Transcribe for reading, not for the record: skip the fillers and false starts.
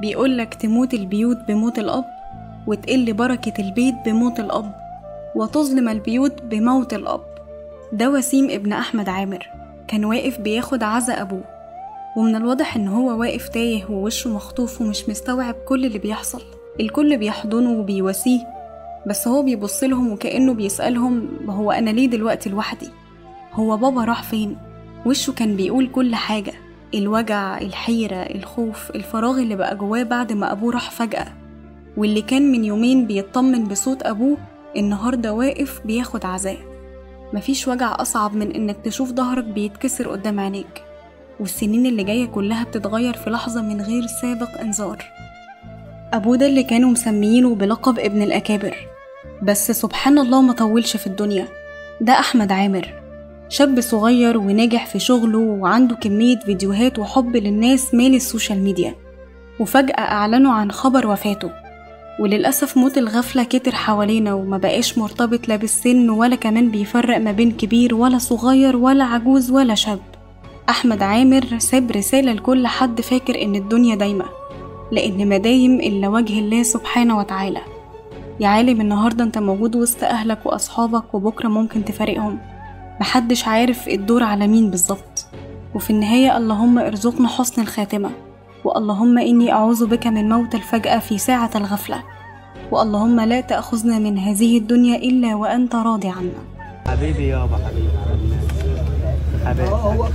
بيقولك تموت البيوت بموت الأب، وتقل بركة البيت بموت الأب، وتظلم البيوت بموت الأب. ده وسيم ابن أحمد عامر، كان واقف بياخد عزا أبوه، ومن الواضح إن هو واقف تايه ووشه مخطوف ومش مستوعب كل اللي بيحصل. الكل بيحضنه وبيواسيه، بس هو بيبصلهم وكأنه بيسألهم هو أنا ليه دلوقتي لوحدي؟ هو بابا راح فين؟ وشه كان بيقول كل حاجة، الوجع، الحيرة، الخوف، الفراغ اللي بقى جواه بعد ما أبوه راح فجأة، واللي كان من يومين بيطمن بصوت أبوه النهاردة واقف بياخد عزاء. مفيش وجع أصعب من إنك تشوف ظهرك بيتكسر قدام عينيك، والسنين اللي جاية كلها بتتغير في لحظة من غير سابق إنذار. أبوه ده اللي كانوا مسميينه بلقب ابن الأكابر، بس سبحان الله ما طولش في الدنيا. ده أحمد عامر، شاب صغير وناجح في شغله وعنده كمية فيديوهات وحب للناس مالي السوشيال ميديا، وفجأة أعلنوا عن خبر وفاته. وللأسف موت الغفلة كتر حوالينا وما بقاش مرتبط لا بالسن ولا كمان بيفرق ما بين كبير ولا صغير ولا عجوز ولا شاب. أحمد عامر ساب رسالة لكل حد فاكر إن الدنيا دايمة، لأن ما دايم إلا وجه الله سبحانه وتعالى. يا عالم النهاردة انت موجود وسط أهلك وأصحابك، وبكرة ممكن تفارقهم، محدش عارف الدور على مين بالظبط. وفي النهاية اللهم ارزقنا حسن الخاتمة، واللهم إني أعوذ بك من موت الفجأة في ساعة الغفلة، واللهم لا تأخذنا من هذه الدنيا إلا وأنت راضي عنا. حبيبي يابا، حبيبي حبيبي حبيبي.